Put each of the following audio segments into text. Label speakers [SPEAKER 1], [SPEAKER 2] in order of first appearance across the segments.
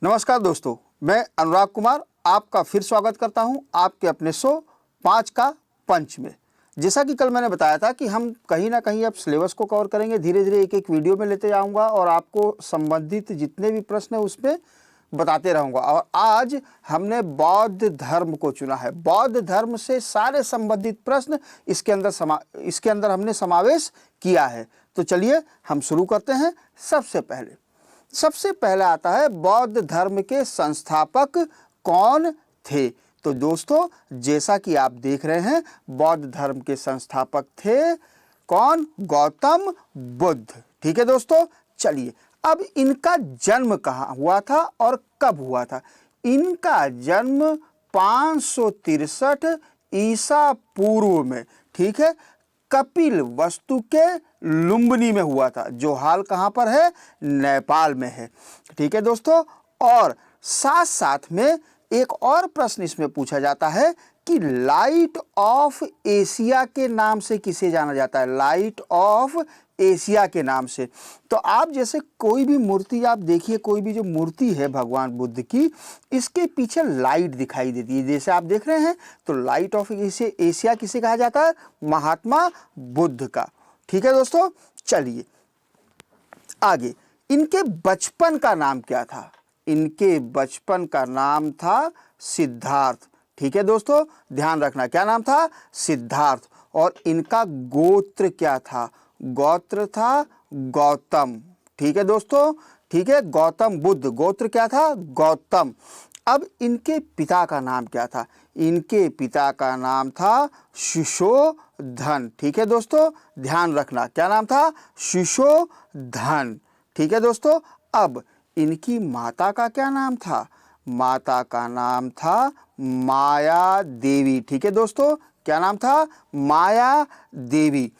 [SPEAKER 1] नमस्कार दोस्तों, मैं अनुराग कुमार आपका फिर स्वागत करता हूं आपके अपने शो 5 का पंच में। जैसा कि कल मैंने बताया था कि हम कहीं ना कहीं अब सिलेबस को कवर करेंगे, धीरे धीरे एक एक वीडियो में लेते जाऊंगा और आपको संबंधित जितने भी प्रश्न है उसमें बताते रहूंगा। और आज हमने बौद्ध धर्म को चुना है। बौद्ध धर्म से सारे संबंधित प्रश्न इसके अंदर हमने समावेश किया है। तो चलिए हम शुरू करते हैं। सबसे पहले आता है बौद्ध धर्म के संस्थापक कौन थे। तो दोस्तों, जैसा कि आप देख रहे हैं, बौद्ध धर्म के संस्थापक थे कौन? गौतम बुद्ध। ठीक है दोस्तों, चलिए अब इनका जन्म कहाँ हुआ था और कब हुआ था? इनका जन्म 563 ईसा पूर्व में, ठीक है, कपिल वस्तु के लुम्बिनी में हुआ था, जो हाल कहाँ पर है? नेपाल में है। ठीक है दोस्तों, और साथ साथ में एक और प्रश्न इसमें पूछा जाता है कि लाइट ऑफ एशिया के नाम से किसे जाना जाता है? लाइट ऑफ एशिया के नाम से। तो आप जैसे कोई भी मूर्ति आप देखिए, कोई भी जो मूर्ति है भगवान बुद्ध की, इसके पीछे लाइट दिखाई देती है, जैसे आप देख रहे हैं। तो लाइट ऑफ एशिया किसे कहा जाता है? महात्मा बुद्ध का। ठीक है दोस्तों, चलिए आगे। इनके बचपन का नाम क्या था? इनके बचपन का नाम था सिद्धार्थ। ठीक है दोस्तों, ध्यान रखना, क्या नाम था? सिद्धार्थ। और इनका गोत्र क्या था? गोत्र था गौतम। ठीक है दोस्तों, ठीक है, गौतम बुद्ध, गोत्र क्या था? गौतम। अब इनके पिता का नाम क्या था? इनके पिता का नाम था सुशोधन। ठीक है दोस्तों, ध्यान रखना, क्या नाम था? सुशोधन। ठीक है दोस्तों, अब इनकी माता का क्या नाम था? माता का नाम था माया देवी। ठीक है दोस्तों, क्या नाम था? माया देवी।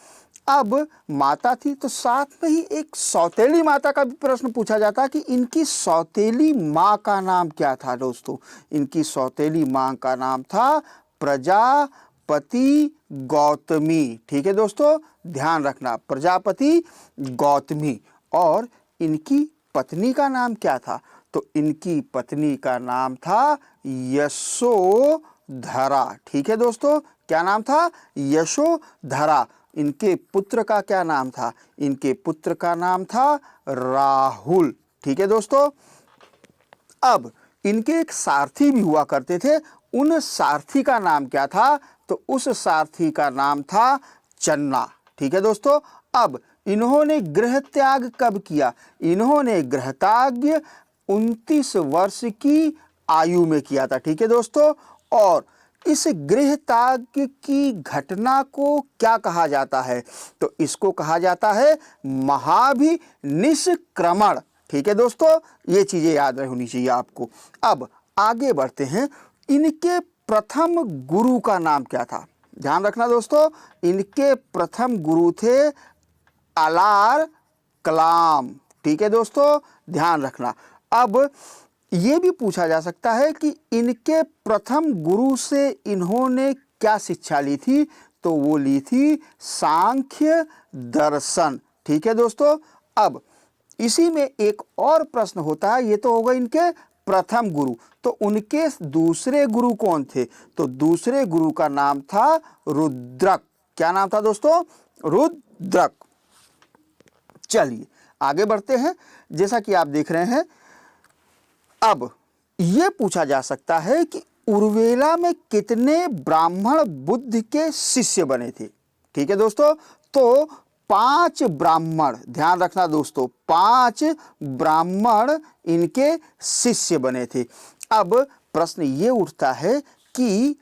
[SPEAKER 1] अब माता थी तो साथ में ही एक सौतेली माता का भी प्रश्न पूछा जाता है कि इनकी सौतेली माँ का नाम क्या था दोस्तों? इनकी सौतेली माँ का नाम था प्रजापति गौतमी। ठीक है दोस्तों, ध्यान रखना, प्रजापति गौतमी। और इनकी पत्नी का नाम क्या था? तो इनकी पत्नी का नाम था यशोधरा। ठीक है दोस्तों, क्या नाम था? यशोधरा। इनके पुत्र का क्या नाम था? इनके पुत्र का नाम था राहुल। ठीक है दोस्तों, अब इनके एक सारथी भी हुआ करते थे, उन सारथी का नाम क्या था? तो उस सारथी का नाम था चन्ना। ठीक है दोस्तों, अब इन्होंने गृह त्याग कब किया? इन्होंने गृह त्याग 29 वर्ष की आयु में किया था। ठीक है दोस्तों, और इस गृह त्याग की घटना को क्या कहा जाता है? तो इसको कहा जाता है महाभिनिष्क्रमण। ठीक है दोस्तों, ये चीजें याद होनी चाहिए आपको। अब आगे बढ़ते हैं। इनके प्रथम गुरु का नाम क्या था? ध्यान रखना दोस्तों, इनके प्रथम गुरु थे अलार कलाम। ठीक है दोस्तों, ध्यान रखना। अब ये भी पूछा जा सकता है कि इनके प्रथम गुरु से इन्होंने क्या शिक्षा ली थी? तो वो ली थी सांख्य दर्शन। ठीक है दोस्तों, अब इसी में एक और प्रश्न होता है, ये तो होगा इनके प्रथम गुरु, तो उनके दूसरे गुरु कौन थे? तो दूसरे गुरु का नाम था रुद्रक। क्या नाम था दोस्तों? रुद्रक। चलिए आगे बढ़ते हैं। जैसा कि आप देख रहे हैं, अब यह पूछा जा सकता है कि उर्वेला में कितने ब्राह्मण बुद्ध के शिष्य बने थे? ठीक है दोस्तों, तो 5 ब्राह्मण, ध्यान रखना दोस्तों, 5 ब्राह्मण इनके शिष्य बने थे। अब प्रश्न ये उठता है कि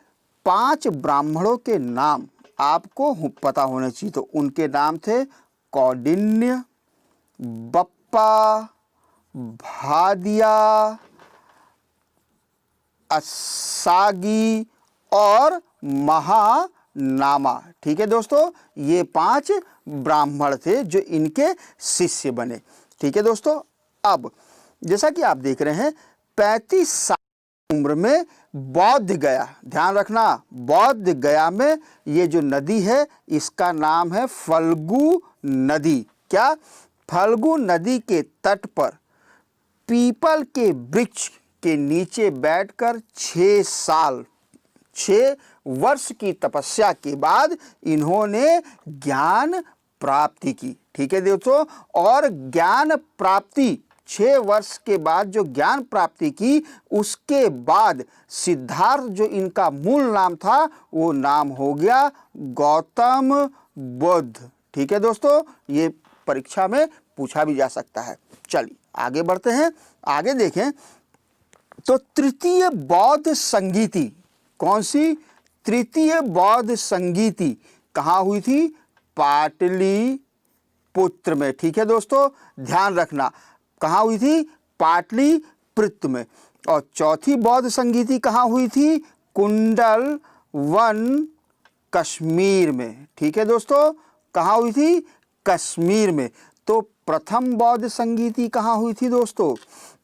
[SPEAKER 1] 5 ब्राह्मणों के नाम आपको पता होने चाहिए। तो उनके नाम थे कौंडिन्य, बप्पा, भादिया, असागी और महानामा। ठीक है दोस्तों, ये 5 ब्राह्मण थे जो इनके शिष्य बने। ठीक है दोस्तों, अब जैसा कि आप देख रहे हैं, 35 साल की उम्र में बौद्ध गया, ध्यान रखना, बौद्ध गया में ये जो नदी है इसका नाम है फल्गु नदी। क्या? फल्गु नदी के तट पर पीपल के वृक्ष के नीचे बैठकर 6 वर्ष की तपस्या के बाद इन्होंने ज्ञान प्राप्ति की। ठीक है दोस्तों, और ज्ञान प्राप्ति 6 वर्ष के बाद जो ज्ञान प्राप्ति की, उसके बाद सिद्धार्थ जो इनका मूल नाम था वो नाम हो गया गौतम बुद्ध। ठीक है दोस्तों, ये परीक्षा में पूछा भी जा सकता है। चलिए आगे बढ़ते हैं। आगे देखें तो तृतीय बौद्ध संगीति, कौन सी? तृतीय बौद्ध संगीति कहाँ हुई थी? पाटलिपुत्र में। ठीक है दोस्तों, ध्यान रखना, कहाँ हुई थी? पाटलिपुत्र में। और चौथी बौद्ध संगीति कहाँ हुई थी? कुंडल वन, कश्मीर में। ठीक है दोस्तों, कहाँ हुई थी? कश्मीर में। तो प्रथम बौद्ध संगीति कहाँ हुई थी दोस्तों?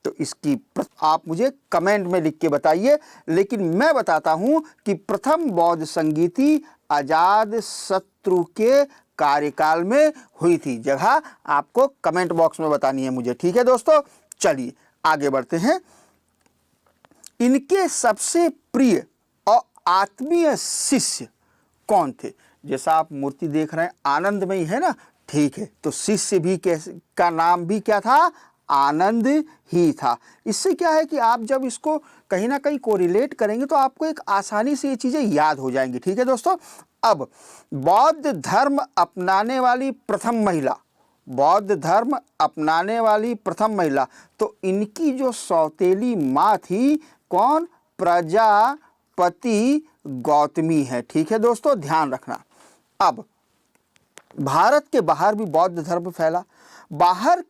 [SPEAKER 1] तो इसकी आप मुझे कमेंट में लिख के बताइए, लेकिन मैं बताता हूं कि प्रथम बौद्ध संगीति अजात शत्रु के कार्यकाल में हुई थी। जगह आपको कमेंट बॉक्स में बतानी है मुझे। ठीक है दोस्तों, चलिए आगे बढ़ते हैं। इनके सबसे प्रिय और आत्मीय शिष्य कौन थे? जैसा आप मूर्ति देख रहे हैं आनंदमयी है ना, ठीक है, तो शिष्य भी का नाम भी क्या था? आनंद ही था। इससे क्या है कि आप जब इसको कहीं ना कहीं कोरिलेट करेंगे तो आपको एक आसानी से ये चीज़ें याद हो जाएंगी। ठीक है दोस्तों, अब बौद्ध धर्म अपनाने वाली प्रथम महिला, बौद्ध धर्म अपनाने वाली प्रथम महिला, तो इनकी जो सौतेली माँ थी कौन? प्रजापति गौतमी है। ठीक है दोस्तों, ध्यान रखना। अब भारत के बाहर भी बौद्ध धर्म फैला। बाहर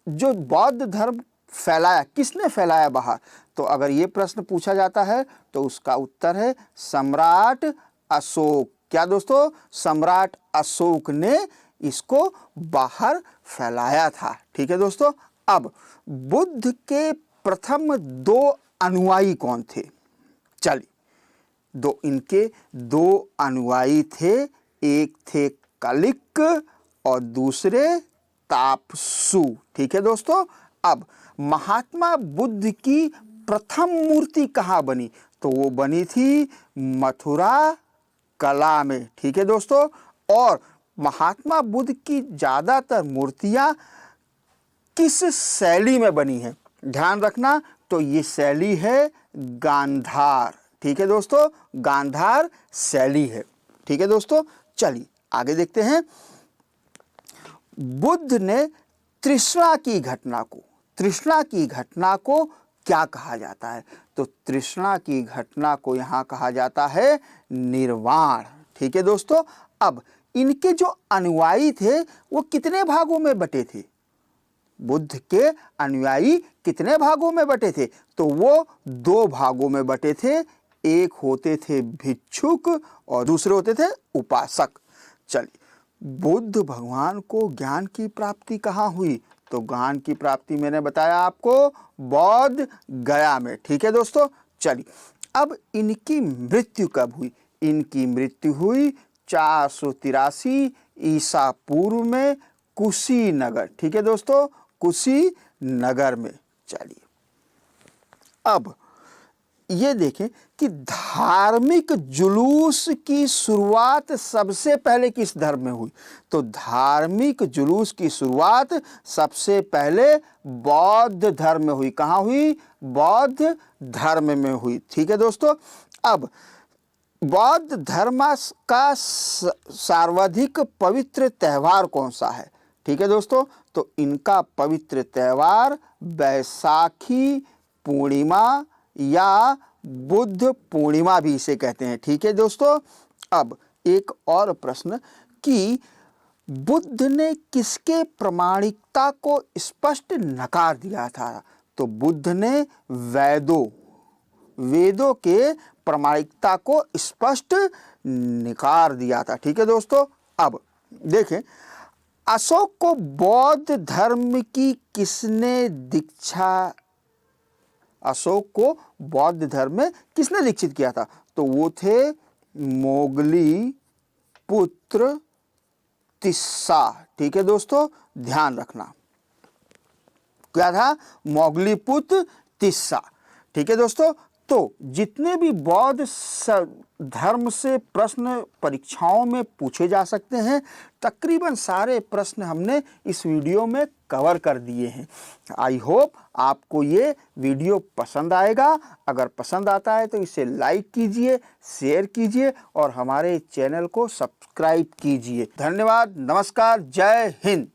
[SPEAKER 1] जो बौद्ध धर्म फैलाया, किसने फैलाया बाहर? तो अगर ये प्रश्न पूछा जाता है तो उसका उत्तर है सम्राट अशोक। क्या दोस्तों? सम्राट अशोक ने इसको बाहर फैलाया था। ठीक है दोस्तों, अब बुद्ध के प्रथम 2 अनुयायी कौन थे? चलिए, इनके 2 अनुयायी थे। एक थे कलिक और दूसरे तापसु। ठीक है दोस्तों, अब महात्मा बुद्ध की प्रथम मूर्ति कहाँ बनी? तो वो बनी थी मथुरा कला में। ठीक है दोस्तों, और महात्मा बुद्ध की ज़्यादातर मूर्तियाँ किस शैली में बनी हैं? ध्यान रखना, तो ये शैली है गांधार। ठीक है दोस्तों, गांधार शैली है। ठीक है दोस्तों, चलिए आगे देखते हैं। बुद्ध ने तृष्णा की घटना को क्या कहा जाता है? तो तृष्णा की घटना को यहाँ कहा जाता है निर्वाण। ठीक है दोस्तों, अब इनके जो अनुयायी थे वो कितने भागों में बटे थे? बुद्ध के अनुयायी कितने भागों में बटे थे? तो वो 2 भागों में बटे थे। एक होते थे भिक्षुक और दूसरे होते थे उपासक। चलिए, बुद्ध भगवान को ज्ञान की प्राप्ति कहाँ हुई? तो ज्ञान की प्राप्ति मैंने बताया आपको बौद्ध गया में। ठीक है दोस्तों, चलिए अब इनकी मृत्यु कब हुई? इनकी मृत्यु हुई 483 ईसा पूर्व में कुशीनगर। ठीक है दोस्तों, कुशीनगर में। चलिए अब ये देखें कि धार्मिक जुलूस की शुरुआत सबसे पहले किस धर्म में हुई? तो धार्मिक जुलूस की शुरुआत सबसे पहले बौद्ध धर्म में हुई। कहाँ हुई? बौद्ध धर्म में हुई। ठीक है दोस्तों, अब बौद्ध धर्म का सर्वाधिक पवित्र त्यौहार कौन सा है? ठीक है दोस्तों, तो इनका पवित्र त्यौहार बैसाखी पूर्णिमा या बुद्ध पूर्णिमा भी इसे कहते हैं। ठीक है दोस्तों, अब एक और प्रश्न कि बुद्ध ने किसके प्रामाणिकता को स्पष्ट नकार दिया था? तो बुद्ध ने वेदों के प्रामाणिकता को स्पष्ट नकार दिया था। ठीक है दोस्तों, अब देखें अशोक को बौद्ध धर्म की किसने दीक्षा, अशोक को बौद्ध धर्म में किसने दीक्षित किया था? तो वो थे मोगली पुत्र तिस्सा। ठीक है दोस्तों, ध्यान रखना। क्या था? मोगलीपुत्र तिस्सा। ठीक है दोस्तों, तो जितने भी बौद्ध धर्म से प्रश्न परीक्षाओं में पूछे जा सकते हैं, तकरीबन सारे प्रश्न हमने इस वीडियो में कवर कर दिए हैं। आई होप आपको ये वीडियो पसंद आएगा। अगर पसंद आता है तो इसे लाइक कीजिए, शेयर कीजिए और हमारे चैनल को सब्सक्राइब कीजिए। धन्यवाद, नमस्कार, जय हिंद।